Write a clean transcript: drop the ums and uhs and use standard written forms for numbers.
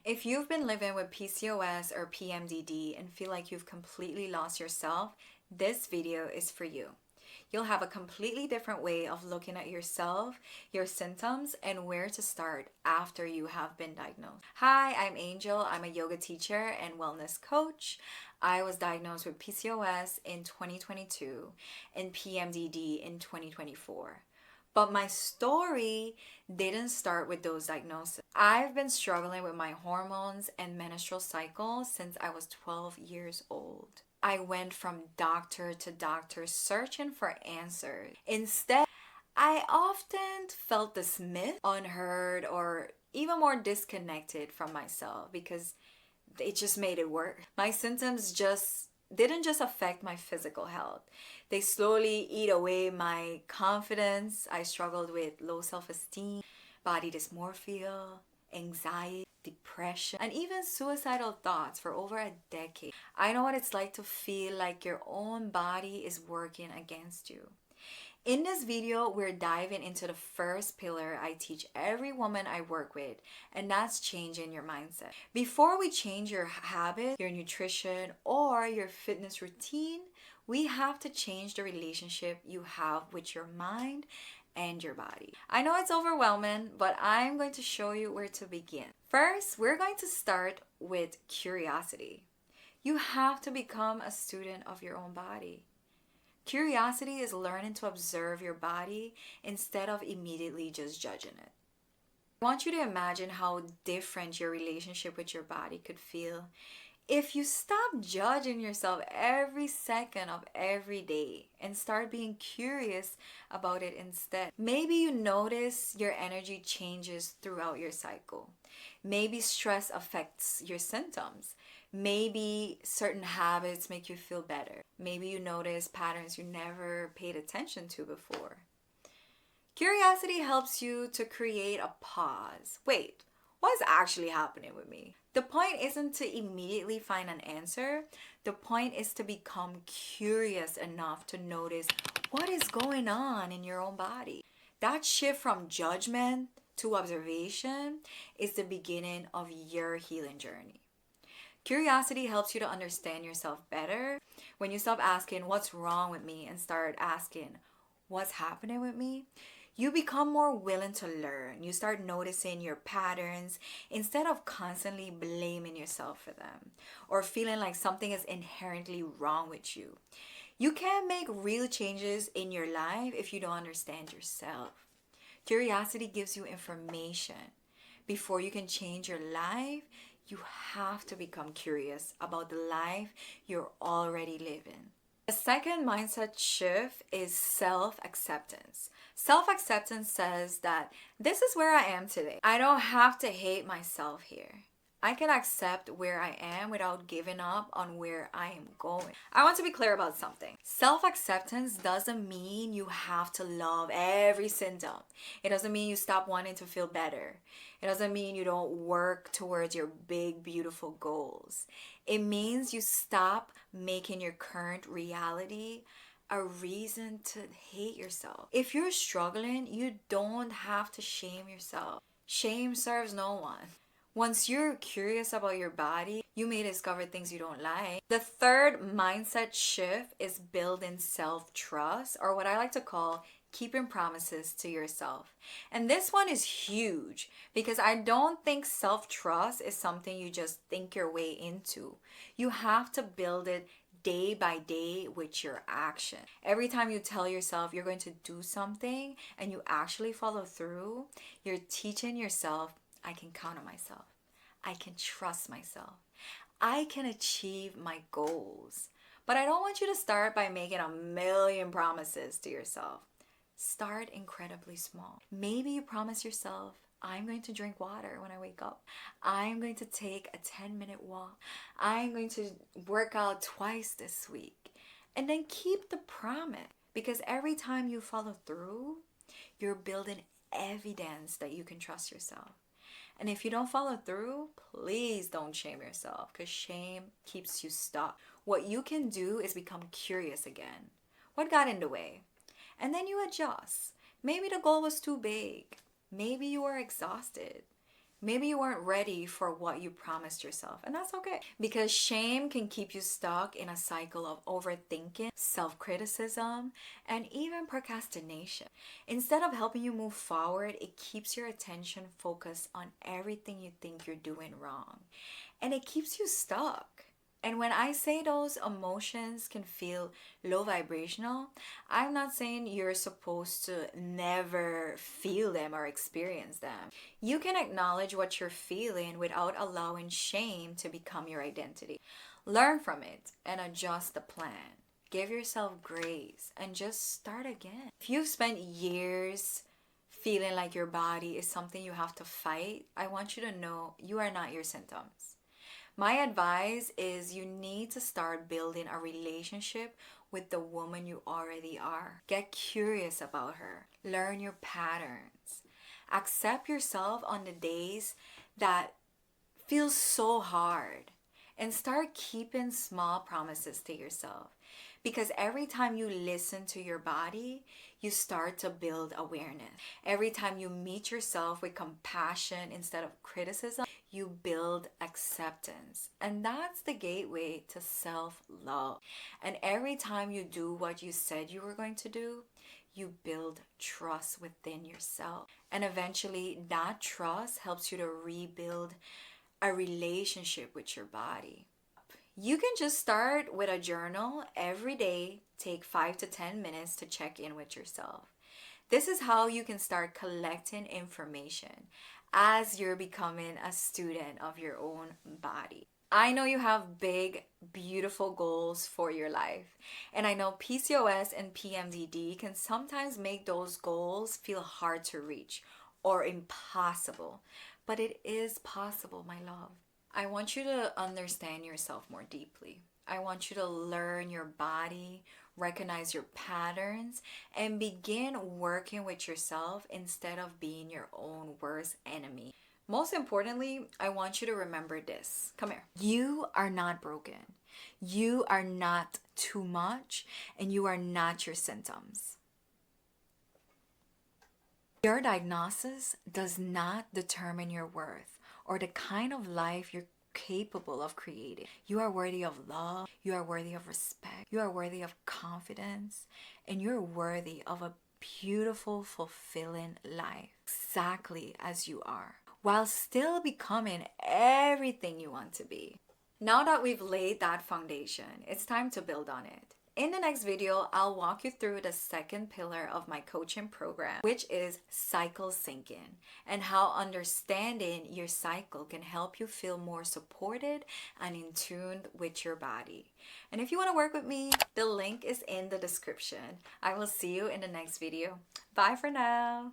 If you've been living with PCOS or PMDD and feel like you've completely lost yourself, this video is for you. You'll have a completely different way of looking at yourself, your symptoms, and where to start after you have been diagnosed. Hi, I'm Angel. I'm a yoga teacher and wellness coach. I was diagnosed with PCOS in 2022 and PMDD in 2024. But my story didn't start with those diagnoses. I've been struggling with my hormones and menstrual cycle since I was 12 years old. I went from doctor to doctor searching for answers. Instead, I often felt dismissed, unheard, or even more disconnected from myself because it just made it worse. My symptoms didn't just affect my physical health. They slowly eat away my confidence. I struggled with low self-esteem, body dysmorphia, anxiety, depression, and even suicidal thoughts for over a decade. I know what it's like to feel like your own body is working against you. In this video, we're diving into the first pillar I teach every woman I work with, and that's changing your mindset. Before we change your habit, your nutrition, or your fitness routine, we have to change the relationship you have with your mind and your body. I know it's overwhelming, but I'm going to show you where to begin. First, we're going to start with curiosity. You have to become a student of your own body. Curiosity is learning to observe your body instead of immediately just judging it. I want you to imagine how different your relationship with your body could feel if you stop judging yourself every second of every day and start being curious about it instead. Maybe you notice your energy changes throughout your cycle. Maybe stress affects your symptoms. Maybe certain habits make you feel better. Maybe you notice patterns you never paid attention to before. Curiosity helps you to create a pause. Wait, what's actually happening with me? The point isn't to immediately find an answer. The point is to become curious enough to notice what is going on in your own body. That shift from judgment to observation is the beginning of your healing journey. Curiosity helps you to understand yourself better. When you stop asking, what's wrong with me, and start asking, what's happening with me, you become more willing to learn. You start noticing your patterns instead of constantly blaming yourself for them or feeling like something is inherently wrong with you. You can't make real changes in your life if you don't understand yourself. Curiosity gives you information. Before you can change your life, you have to become curious about the life you're already living. The second mindset shift is self-acceptance. Self-acceptance says that this is where I am today. I don't have to hate myself here. I can accept where I am without giving up on where I am going. I want to be clear about something. Self-acceptance doesn't mean you have to love every symptom. It doesn't mean you stop wanting to feel better. It doesn't mean you don't work towards your big, beautiful goals. It means you stop making your current reality a reason to hate yourself. If you're struggling, you don't have to shame yourself. Shame serves no one. Once you're curious about your body, you may discover things you don't like. The third mindset shift is building self-trust, or what I like to call keeping promises to yourself. And this one is huge because I don't think self-trust is something you just think your way into. You have to build it day by day with your action. Every time you tell yourself you're going to do something and you actually follow through, you're teaching yourself, I can count on myself. I can trust myself. I can achieve my goals. But I don't want you to start by making a million promises to yourself. Start incredibly small. Maybe you promise yourself, I'm going to drink water when I wake up. I'm going to take a 10-minute walk. I'm going to work out twice this week. And then keep the promise. Because every time you follow through, you're building evidence that you can trust yourself. And if you don't follow through, please don't shame yourself because shame keeps you stuck. What you can do is become curious again. What got in the way? And then you adjust. Maybe the goal was too big. Maybe you were exhausted. Maybe you weren't ready for what you promised yourself, and that's okay. Because shame can keep you stuck in a cycle of overthinking, self-criticism, and even procrastination. Instead of helping you move forward, it keeps your attention focused on everything you think you're doing wrong. And it keeps you stuck. And when I say those emotions can feel low vibrational, I'm not saying you're supposed to never feel them or experience them. You can acknowledge what you're feeling without allowing shame to become your identity. Learn from it and adjust the plan. Give yourself grace and just start again. If you've spent years feeling like your body is something you have to fight, I want you to know you are not your symptoms. My advice is you need to start building a relationship with the woman you already are. Get curious about her. Learn your patterns. Accept yourself on the days that feel so hard. And start keeping small promises to yourself. Because every time you listen to your body, you start to build awareness. Every time you meet yourself with compassion instead of criticism, you build acceptance. And that's the gateway to self-love. And every time you do what you said you were going to do, you build trust within yourself. And eventually, that trust helps you to rebuild a relationship with your body. You can just start with a journal every day. Take 5 to 10 minutes to check in with yourself. This is how you can start collecting information as you're becoming a student of your own body. I know you have big, beautiful goals for your life. And I know PCOS and PMDD can sometimes make those goals feel hard to reach or impossible. But it is possible, my love. I want you to understand yourself more deeply. I want you to learn your body, recognize your patterns, and begin working with yourself instead of being your own worst enemy. Most importantly, I want you to remember this. Come here. You are not broken. You are not too much, and you are not your symptoms. Your diagnosis does not determine your worth or the kind of life you're capable of creating. You are worthy of love, you are worthy of respect, you are worthy of confidence, and you're worthy of a beautiful, fulfilling life exactly as you are, while still becoming everything you want to be. Now that we've laid that foundation, it's time to build on it. In the next video, I'll walk you through the second pillar of my coaching program, which is cycle syncing, and how understanding your cycle can help you feel more supported and in tune with your body. And if you want to work with me, the link is in the description. I will see you in the next video. Bye for now.